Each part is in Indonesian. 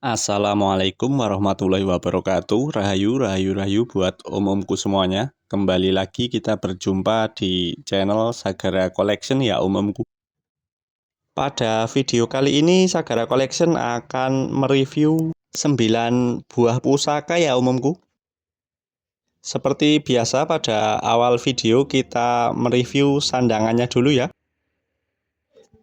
Assalamualaikum warahmatullahi wabarakatuh. Rahayu, rahayu, rahayu buat umumku semuanya. Kembali lagi kita berjumpa di channel Sagara Collection ya umumku. Pada video kali ini Sagara Collection akan mereview 9 buah pusaka ya umumku. Seperti biasa pada awal video kita mereview sandangannya dulu ya.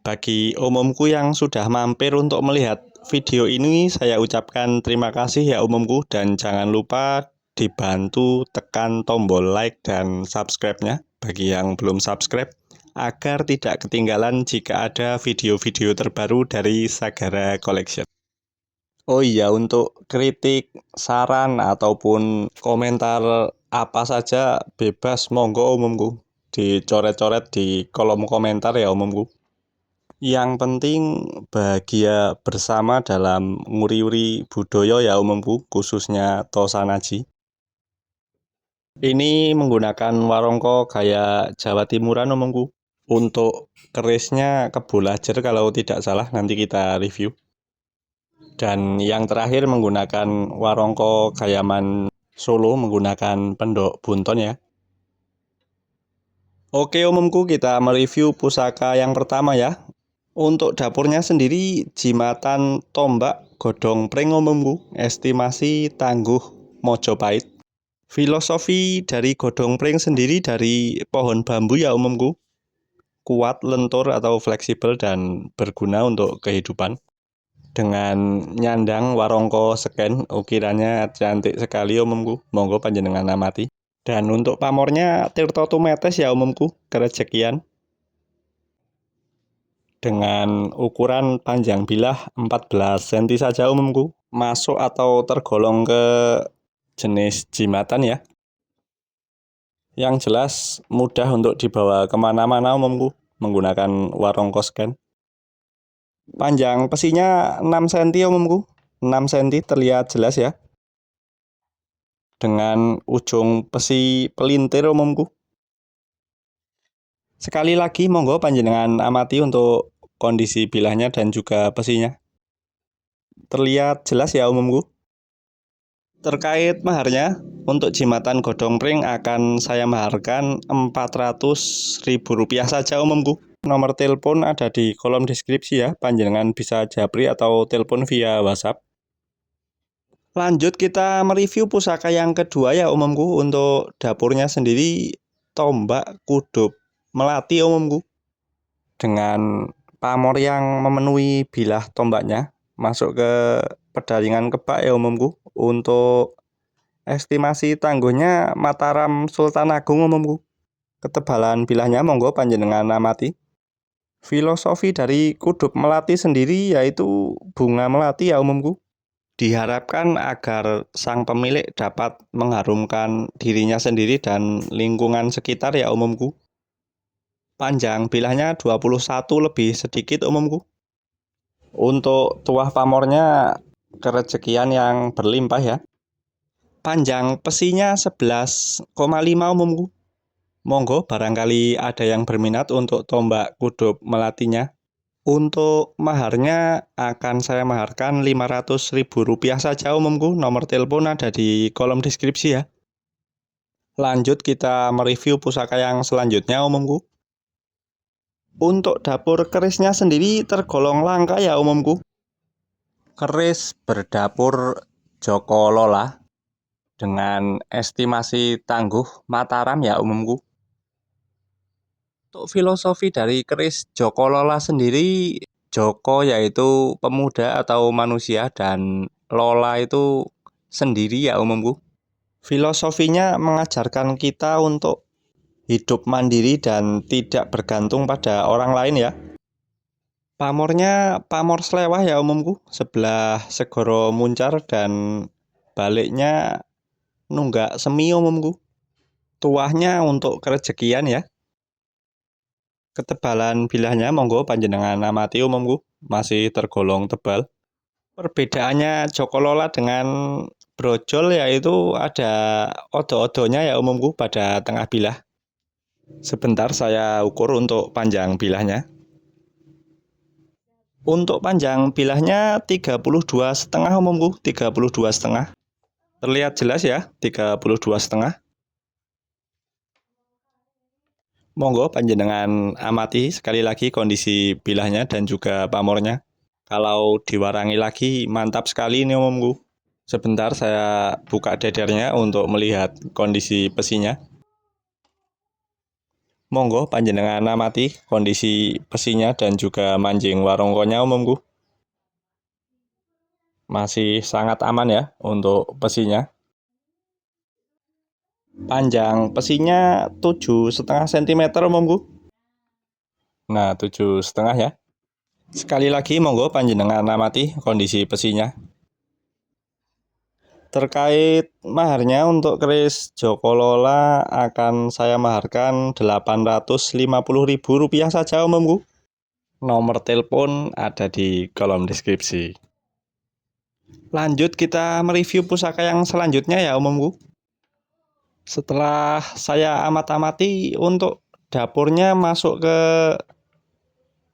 Bagi umumku yang sudah mampir untuk melihat video ini, saya ucapkan terima kasih ya umumku, dan jangan lupa dibantu tekan tombol like dan subscribe-nya bagi yang belum subscribe, agar tidak ketinggalan jika ada video-video terbaru dari Sagara Collection. Oh iya, untuk kritik, saran, ataupun komentar apa saja bebas, monggo umumku. Dicoret-coret di kolom komentar ya umumku. Yang penting bahagia bersama dalam nguri-uri budaya ya umumku, khususnya Tosanaji. Ini menggunakan warongko gaya Jawa Timuran umumku. Untuk kerisnya kebolajer kalau tidak salah, nanti kita review. Dan yang terakhir menggunakan warongko gayaman Solo menggunakan pendok bunton ya. Oke umumku, kita mereview pusaka yang pertama ya. Untuk dapurnya sendiri jimatan tombak godong pring umumku, estimasi tangguh Mojopahit. Filosofi dari godong pring sendiri dari pohon bambu ya umumku, kuat, lentur atau fleksibel dan berguna untuk kehidupan. Dengan nyandang warongko seken, ukirannya cantik sekali umumku, monggo panjenengan amati. Dan untuk pamornya Tirto Tumetes ya umumku, kerejekian. Dengan ukuran panjang bilah 14 cm saja umumku, masuk atau tergolong ke jenis jimatan ya. Yang jelas mudah untuk dibawa kemana-mana umumku menggunakan warongko scan. Panjang pesinya 6 cm umumku, 6 cm terlihat jelas ya. Dengan ujung pesi pelintir umumku. Sekali lagi monggo panjenengan amati untuk kondisi bilahnya dan juga pesinya. Terlihat jelas ya umumku. Terkait maharnya, untuk jimatan godong pring akan saya maharkan Rp400.000 saja umumku. Nomor telepon ada di kolom deskripsi ya, panjenengan bisa japri atau telepon via WhatsApp. Lanjut kita mereview pusaka yang kedua ya umumku. Untuk dapurnya sendiri tombak kudup melati umumku. Dengan pamor yang memenuhi bilah tombaknya, masuk ke pedalingan kebak ya umumku. Untuk estimasi tangguhnya Mataram Sultan Agung umumku. Ketebalan bilahnya monggo panjenengan amati. Filosofi dari kudup melati sendiri yaitu bunga melati ya umumku. Diharapkan agar sang pemilik dapat mengharumkan dirinya sendiri dan lingkungan sekitar ya umumku. Panjang bilahnya 21 lebih sedikit umumku. Untuk tuah pamornya kerejekian yang berlimpah ya. Panjang pesinya 11,5 umumku. Monggo barangkali ada yang berminat untuk tombak kudup melatinya. Untuk maharnya akan saya maharkan Rp500.000 saja umumku. Nomor telepon ada di kolom deskripsi ya. Lanjut kita mereview pusaka yang selanjutnya umumku. Untuk dapur kerisnya sendiri tergolong langka ya umumku. Keris berdapur Joko Lola dengan estimasi tangguh Mataram ya umumku. Untuk filosofi dari keris Joko Lola sendiri, Joko yaitu pemuda atau manusia dan Lola itu sendiri ya umumku. Filosofinya mengajarkan kita untuk hidup mandiri dan tidak bergantung pada orang lain ya. Pamornya pamor slewah ya umumku, sebelah segoro muncar dan baliknya nunggak semi umumku. Tuahnya untuk kerejekian ya. Ketebalan bilahnya monggo panjenengan amati umumku, masih tergolong tebal. Perbedaannya Joko Lola dengan brojol yaitu ada odo-odonya ya umumku pada tengah bilah. Sebentar saya ukur untuk panjang bilahnya. Untuk panjang bilahnya 32,5 umumku, 32,5. Terlihat jelas ya, 32,5. Monggo panjenengan amati sekali lagi kondisi bilahnya dan juga pamornya. Kalau diwarangi lagi mantap sekali ini umumku. Sebentar saya buka dadarnya untuk melihat kondisi besinya. Monggo panjenengan amati kondisi besinya dan juga manjing warongkonya umumku. Masih sangat aman ya untuk besinya. Panjang besinya 7,5 cm umumku. Nah, 7,5 ya. Sekali lagi monggo panjenengan amati kondisi besinya. Terkait maharnya untuk keris Joko Lola akan saya maharkan Rp850.000 saja umumku. Nomor telepon ada di kolom deskripsi. Lanjut kita mereview pusaka yang selanjutnya ya umumku. Setelah saya amat-amati untuk dapurnya masuk ke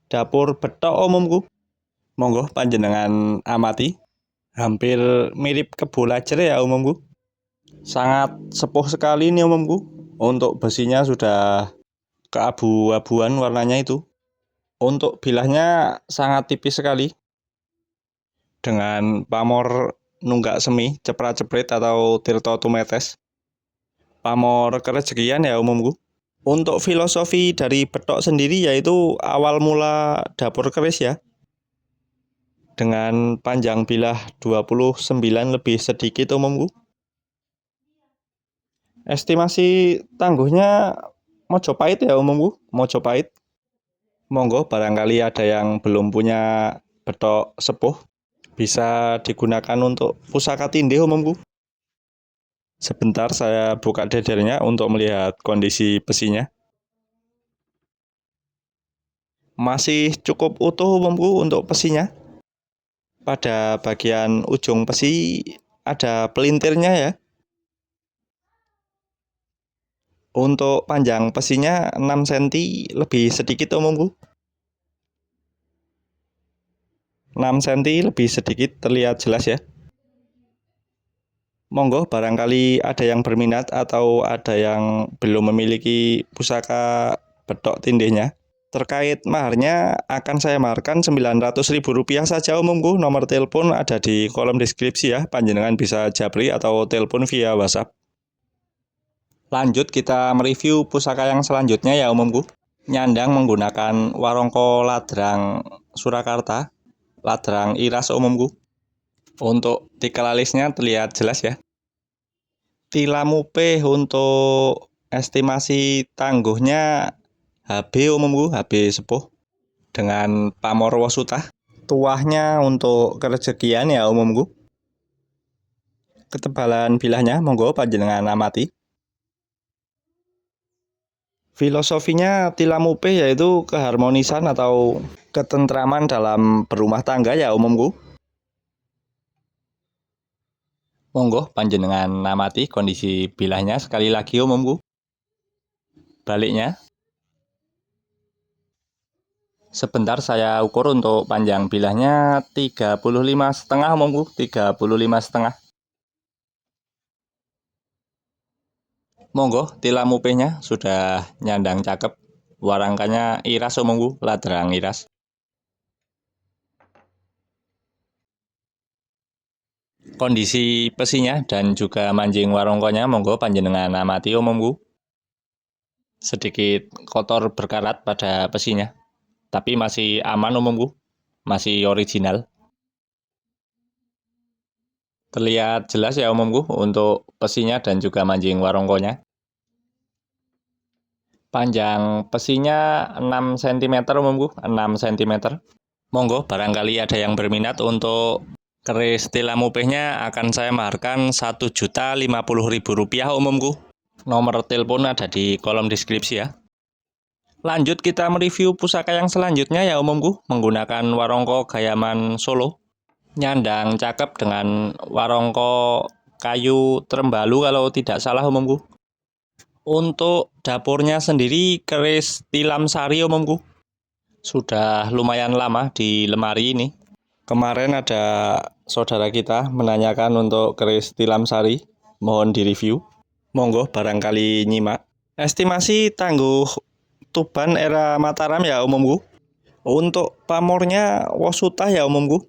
dapur betok umumku. Monggo panjenengan amati. Hampir mirip kebo lajer ya umumku. Sangat sepuh sekali nih umumku. Untuk besinya sudah keabu-abuan warnanya itu. Untuk bilahnya sangat tipis sekali. Dengan pamor nunggak semi, ceprat-ceprit atau tirto tumetes. Pamor kerejekian ya umumku. Untuk filosofi dari betok sendiri yaitu awal mula dapur keris ya. Dengan panjang bilah 29 lebih sedikit umumku. Estimasi tangguhnya Mojopahit ya umumku, Mojopahit. Monggo barangkali ada yang belum punya betok sepuh, bisa digunakan untuk pusaka tindih umumku. Sebentar saya buka dadarnya untuk melihat kondisi besinya. Masih cukup utuh umumku untuk besinya. Pada bagian ujung besi ada pelintirnya ya. Untuk panjang besinya 6 cm lebih sedikit umumku. 6 cm lebih sedikit terlihat jelas ya. Monggo barangkali ada yang berminat atau ada yang belum memiliki pusaka betok tindihnya. Terkait maharnya akan saya maharkan Rp900.000 saja umumku. Nomor telepon ada di kolom deskripsi ya. Panjenengan bisa japri atau telepon via WhatsApp. Lanjut kita mereview pusaka yang selanjutnya ya umumku. Nyandang menggunakan warongko ladrang Surakarta, ladrang iras umumku. Untuk tikel alisnya terlihat jelas ya. Tilamupe untuk estimasi tangguhnya HB umumku, HB sepuh dengan pamor wasutah. Tuahnya untuk kerejekian ya umumku. Ketebalan bilahnya monggo panjenengan amati. Filosofinya tilamupe yaitu keharmonisan atau ketentraman dalam berumah tangga ya umumku. Monggo panjenengan amati kondisi bilahnya sekali lagi umumku. Baliknya. Sebentar saya ukur untuk panjang bilahnya 35,5 umumku, 35,5. Monggo tilamupenya sudah nyandang cakep. Warangkanya iras umumku, ladrang iras. Kondisi besinya dan juga manjing warongkonya monggo panjenengan amati umumku. Sedikit kotor berkarat pada besinya. Tapi masih aman umumku, masih original. Terlihat jelas ya umumku untuk besinya dan juga manjing warongkonya. Panjang besinya 6 cm umumku, 6 cm. Monggo barangkali ada yang berminat untuk keris tilamupehnya akan saya maharkan Rp1.050.000 umumku. Nomor telepon ada di kolom deskripsi ya. Lanjut kita mereview pusaka yang selanjutnya ya umumku, menggunakan warongko Gayaman Solo. Nyandang cakep dengan warongko kayu Trembalu kalau tidak salah umumku. Untuk dapurnya sendiri keris tilam sari umumku. Sudah lumayan lama di lemari ini. Kemarin ada saudara kita menanyakan untuk keris tilam sari, mohon direview. Monggo barangkali nyimak. Estimasi tangguh Tuban era Mataram ya umumku. Untuk pamornya Wasutah ya umumku.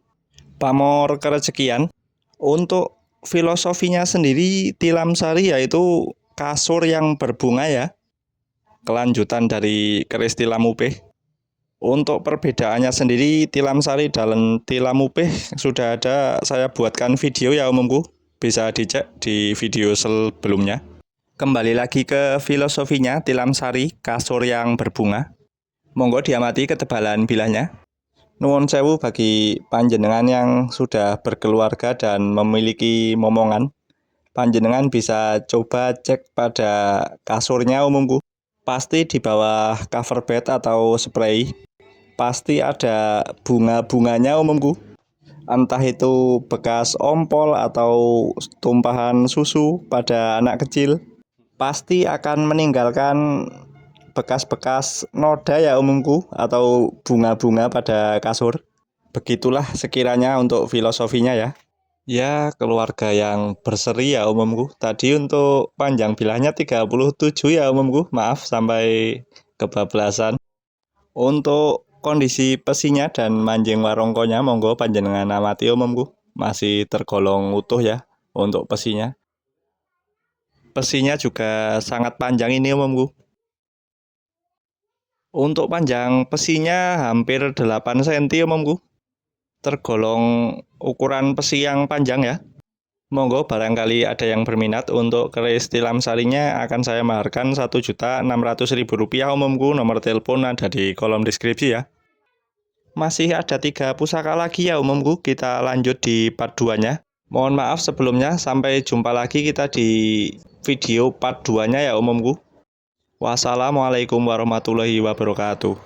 Pamor kerezekian. Untuk filosofinya sendiri tilam sari yaitu kasur yang berbunga ya. Kelanjutan dari keris tilam upeh. Untuk perbedaannya sendiri tilam sari dan tilam upeh sudah ada saya buatkan video ya umumku. Bisa dicek di video sebelumnya. Kembali lagi ke filosofinya tilam sari kasur yang berbunga. Monggo diamati ketebalan bilahnya. Nuwun sewu bagi panjenengan yang sudah berkeluarga dan memiliki momongan. Panjenengan bisa coba cek pada kasurnya umumku. Pasti di bawah cover bed atau spray. Pasti ada bunga-bunganya umumku. Entah itu bekas ompol atau tumpahan susu pada anak kecil. Pasti akan meninggalkan bekas-bekas noda ya umumku atau bunga-bunga pada kasur. Begitulah sekiranya untuk filosofinya ya. Ya, keluarga yang berseri ya umumku. Tadi untuk panjang bilahnya 37 ya umumku. Maaf sampai kebablasan. Untuk kondisi pesinya dan manjing warongkonya monggo panjenengan amati umumku. Masih tergolong utuh ya untuk pesinya. Pesinya juga sangat panjang ini umumku. Untuk panjang pesinya hampir 8 cm umumku. Tergolong ukuran pesi yang panjang ya. Monggo barangkali ada yang berminat untuk keris tilam sarinya akan saya maharkan Rp1.600.000 umumku. Nomor telepon ada di kolom deskripsi ya. Masih ada 3 pusaka lagi ya umumku. Kita lanjut di part 2-nya. Mohon maaf sebelumnya, sampai jumpa lagi kita di video part 2-nya ya umumku. Wassalamualaikum warahmatullahi wabarakatuh.